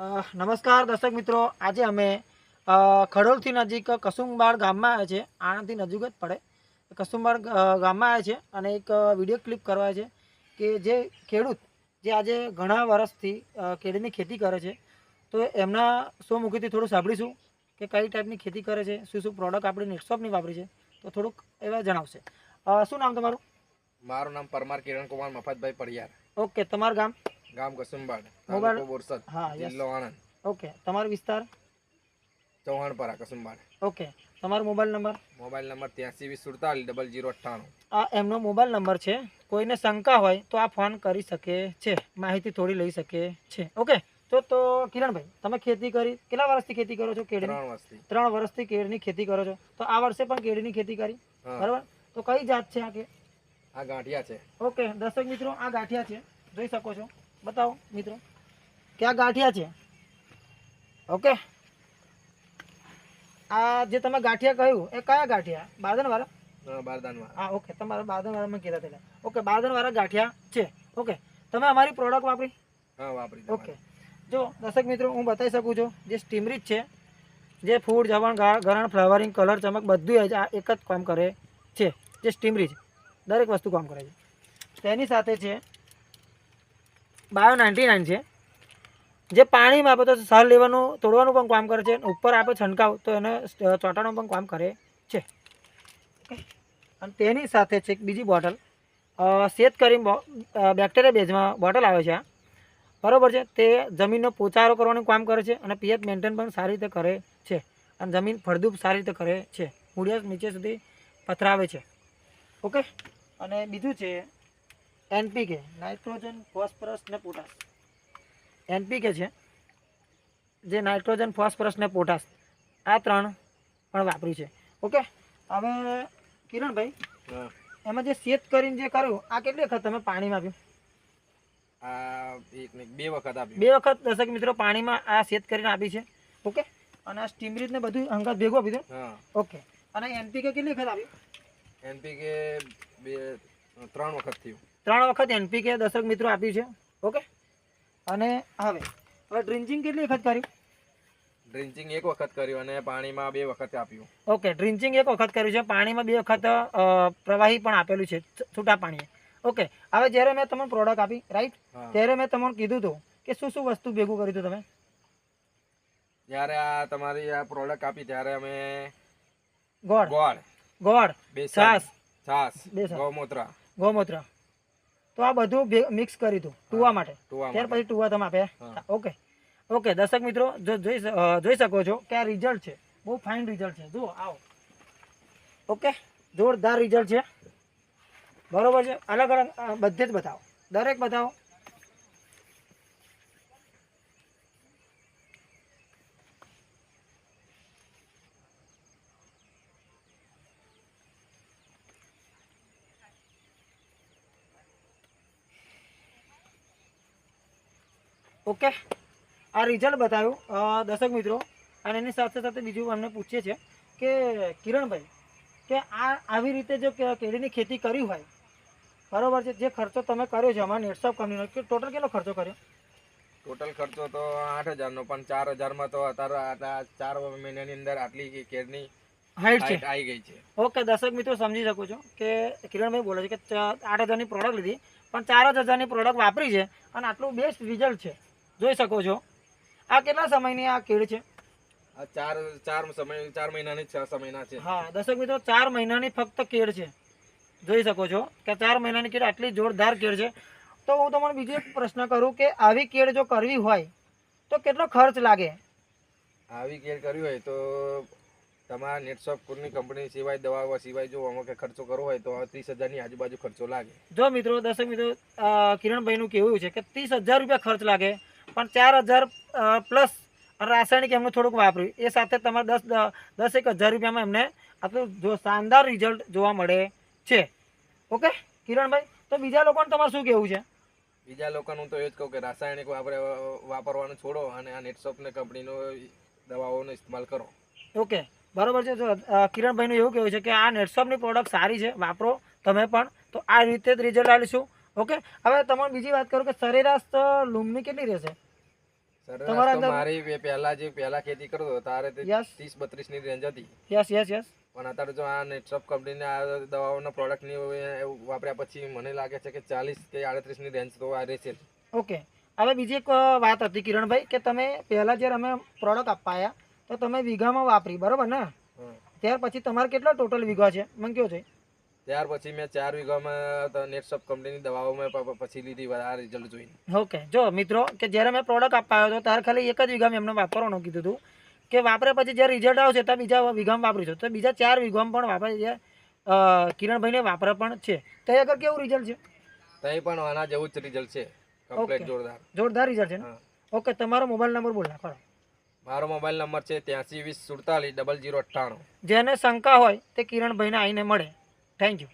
નમસ્કાર દર્શક મિત્રો, આજે અમે ખડોલથી નજીક કસુંબાળ ગામમાં આવ્યા છે. આણંદથી નજીક જ પડે કસુંબાળ ગામમાં આવ્યા છે અને એક વિડીયો ક્લિપ કરવા છે કે જે ખેડૂત જે આજે ઘણા વર્ષથી કેળીની ખેતી કરે છે, તો એમના સ્વમુખીથી થોડું સાંભળીશું કે કઈ ટાઈપની ખેતી કરે છે, શું શું પ્રોડક્ટ આપણી નેટશોપની વાપરી છે, તો થોડુંક એવા જણાવશે. શું નામ તમારું? મારું નામ પરમાર કિરણકુમાર મફતભાઈ પડિયાર. ઓકે, તમારું ગામ? ગામ કસુંબાળ, મોબાઈલ? તાલુકો બોરસદ, હા, જિલ્લો આણંદ. ઓકે, તમારો વિસ્તાર? ચૌહાણપરા, કસુંબાળ. ઓકે, તમારો મોબાઈલ નંબર? Mobile number 83 20 47 0098. આ એમનો મોબાઈલ નંબર છે. કોઈને શંકા હોય તો આ ફોન કરી શકે છે, માહિતી થોડી લઈ શકે છે. ઓકે, તો કિરણભાઈ, તમે ખેતી કરી કેટલા વર્ષથી ખેતી કરો છો? કેળની 3 વર્ષથી. 3 વર્ષથી કેળની ખેતી કરો છો, તો આ વર્ષે પણ કેળની ખેતી કરી, બરાબર? તો કઈ જાત છે આ? આ ગાંઠિયા છે. ઓકે દર્શક મિત્રો, આ ગાંઠિયા છે, જોઈ શકો છો. બતાવો મિત્રો કે આ ગાંઠિયા છે. ઓકે, આ જે તમે ગાંઠિયા કહ્યું એ કયા ગાંઠિયા? બારદાનવાળા? બારદાનમાં. હા, ઓકે, તમારા બારદાનવાળામાં કીધા હતા. ઓકે, બારદાનવાળા ગાંઠિયા છે. ઓકે, તમે અમારી પ્રોડક્ટ વાપરી? હા, વાપરી. ઓકે, જો દર્શક મિત્રો, હું બતાવી શકું છું, જે સ્ટીમરીજ છે, જે ફૂડ, જવણ, ગરણ, ફ્લાવરિંગ, કલર, ચમક બધું આ એક જ કામ કરે છે. જે સ્ટીમરીજ દરેક વસ્તુ કામ કરે છે. તેની સાથે છે બાયો 99 છે, જે પાણીમાં આપે તો સાર લેવાનું, તોડવાનું પણ કામ કરે છે. ઉપર આપે છંટકાવ તો એને ચોંટાડવાનું પણ કામ કરે છે. ઓકે, અને તેની સાથે છે એક બીજી બોટલ, શેત કરીને બેક્ટેરિયા બેઝમાં બોટલ આવે છે, બરાબર છે. તે જમીનનો પોચારો કરવાનું કામ કરે છે અને પીએચ મેન્ટેન પણ સારી રીતે કરે છે અને જમીન ફળદ્રુપ સારી રીતે કરે છે, મૂળિયા નીચે સુધી પથરાવે છે. ઓકે, અને બીજું છે એનપીકે, નાઇટ્રોજન, ફોસ્ફરસ ને પોટાશ. એનપીકે છે જે નાઇટ્રોજન, ફોસ્ફરસ ને પોટાશ, આ 3 પણ વાપરી છે. ઓકે, હવે કિરણભાઈ, એમાં જે શેત કરીને જે કર્યું, આ કેટલી વખત તમે પાણીમાં આપ્યું? આ બે વખત આપ્યું. 2 વખત દર્શક મિત્રો પાણીમાં આ શેત કરીને આપી છે. ઓકે, અને આ સ્ટીમરીજ ને બધું હંગાત ભેગું આપી દો. ઓકે, અને એનપીકે કેટલી વખત આપ્યું? એનપીકે 3 વખત થયું. 3 વખત એનપીકે દર્શક મિત્રો આપ્યું છે. ઓકે, અને હવે ડ્રિન્ચિંગ કેટલી વખત કર્યું? ડ્રિન્ચિંગ 1 વખત કર્યું અને પાણીમાં 2 વખત આપ્યું. ઓકે, ડ્રિન્ચિંગ 1 વખત કર્યું છે, પાણીમાં 2 વખત પ્રવાહી પણ આપેલું છે, છૂટા પાણીએ. ઓકે, હવે જ્યારે મેં તમને પ્રોડક્ટ આપી, રાઈટ, ત્યારે મેં તમને કીધું હતું કે શું શું વસ્તુ ભેગું કર્યું હતું તમે? જ્યારે આ તમારી આ પ્રોડક્ટ આપી ત્યારે અમે ગોળ, છાસ, ગૌમૂત્ર, તો આ બધું મિક્સ કર્યું હતું ટૂવા માટે. ત્યાર પછી ટૂવા તમે આપ્યા. ઓકે, ઓકે દર્શક મિત્રો, જો જોઈ શકો છો કે આ રિઝલ્ટ છે, બહુ ફાઇન રિઝલ્ટ છે. જુઓ, આવો. ઓકે, જોરદાર રિઝલ્ટ છે, બરોબર છે. અલગ અલગ બધે જ બતાવો, દરેક બતાવો. ઓકે, આ રિઝલ્ટ બતાવ્યું દર્શક મિત્રો. અને એની સાથે સાથે બીજું અમને પૂછીએ છીએ કે કિરણભાઈ, કે આવી રીતે જો કેળીની ખેતી કરી હોય, બરોબર છે, જે ખર્ચો તમે કર્યો છે અમારા નેટશોપ કંપનીનો, કે ટોટલ કેટલો ખર્ચો કર્યો? ટોટલ ખર્ચો તો 8,000 નો, પણ 4,000 તો અત્યારે 4 મહિનાની અંદર આટલી કેળની હાઈટ છે આવી ગઈ છે. ઓકે દર્શક મિત્રો, સમજી શકો છો કે કિરણભાઈ બોલે છે કે 8,000ની પ્રોડક્ટ લીધી, પણ 4,000ની પ્રોડક્ટ વાપરી છે અને આટલું બેસ્ટ રિઝલ્ટ છે. જોઈ શકો છો. આ કેટલા સમયની આ કેળ છે? આ 4 મહિનાની 6 મહિના છે. હા દર્શક મિત્રો, 4 મહિનાની ફક્ત કેળ છે. જોઈ શકો છો કે 4 મહિનાની કેળ આટલી જોરદાર કેળ છે. તો હું તમને બીજો એક પ્રશ્ન કરું કે આવી કેળ જો કરવી હોય તો કેટલો ખર્ચ લાગે? આવી કેળ કરવી હોય તો તમારા નેટશોપની કંપની સિવાય, દવાઓ સિવાય જો અમુક ખર્ચો કરવો હોય તો 30,000ની આજુબાજુ ખર્ચો લાગે. જો મિત્રો, દર્શક મિત્રો, કિરણભાઈનું કહેવું છે કે 30,000 રૂપિયા ખર્ચ લાગે, પણ 4,000 પ્લસ રાસાયણિક એમનું થોડુંક વાપર્યું, એ સાથે તમારે 10,000 રૂપિયામાં એમને આટલું જો શાનદાર રિઝલ્ટ જોવા મળે છે. ઓકે કિરણભાઈ, તો બીજા લોકોને તમારે શું કહેવું છે? બીજા લોકોનું તો એ જ કહું કે રાસાયણિક આપણે વાપરવાનું છોડો અને આ નેટશોપની કંપનીનો દવાઓનો ઇસ્તેમાલ કરો. ઓકે, બરાબર છે. જો કિરણભાઈનું એવું કહેવું છે કે આ નેટશોપની પ્રોડક્ટ સારી છે, વાપરો તમે પણ, તો આ રીતે જ રિઝલ્ટ આવીશું. ઓકે, હવે તમારે બીજી વાત કરું કે સરેરાશ લૂમની કેટલી રહેશે? તમારા સરેરાશ તો અંદર- મારી પહેલા ખેતી કરતો હતો તારે તે યસ 30-32 ની રેન્જ હતી, યસ યસ યસ પણ અત્યારે જો આ નેટસોપ કંપનીના આ દવાઓના પ્રોડક્ટની વાપર્યા પછી મને લાગે છે કે 40 કે 38 ની રેન્જ તો આ રહેશે જ. ઓકે. હવે બીજી એક વાત હતી કિરણભાઈ કે તમે પહેલાં જ્યારે અમે પ્રોડક્ટ અપાયા તો તમે વીઘામાં વાપરી બરાબર ને? હમ. ત્યાર પછી તમારે કેટલા ટોટલ વીઘા છે મને કહો છે? ત્યાર પછી મેં 4 વીઘામાં નેટસોપ કંપનીની દવાઓ મેં પછી લીધી આ રિઝલ્ટ જોઈને. ઓકે. જો મિત્રો કે જ્યારે મેં પ્રોડક્ટ અપાયો હતો ત્યારે ખાલી એક જ વીઘામાં એમને વાપરવાનું કીધું હતું કે વાપરે પછી જ્યારે રિઝલ્ટ આવશે ત્યાં બીજા વીઘામાં વાપરીશું, તો બીજા 4 વીઘામાં પણ વાપરે છે. કિરણભાઈને વાપરે પણ છે. તો આગળ કેવું રિઝલ્ટ છે? તઈ પણ આના જેવું જ રિઝલ્ટ છે, કમ્પ્લીટ જોરદાર. જોરદાર રિઝલ્ટ છે ને? હા. ઓકે. તમારો મોબાઈલ નંબર બોલ નાખો. મારો મોબાઈલ નંબર છે 83 20 47 0098. જેને શંકા હોય તે કિરણભાઈને આવીને મળે. Thank you.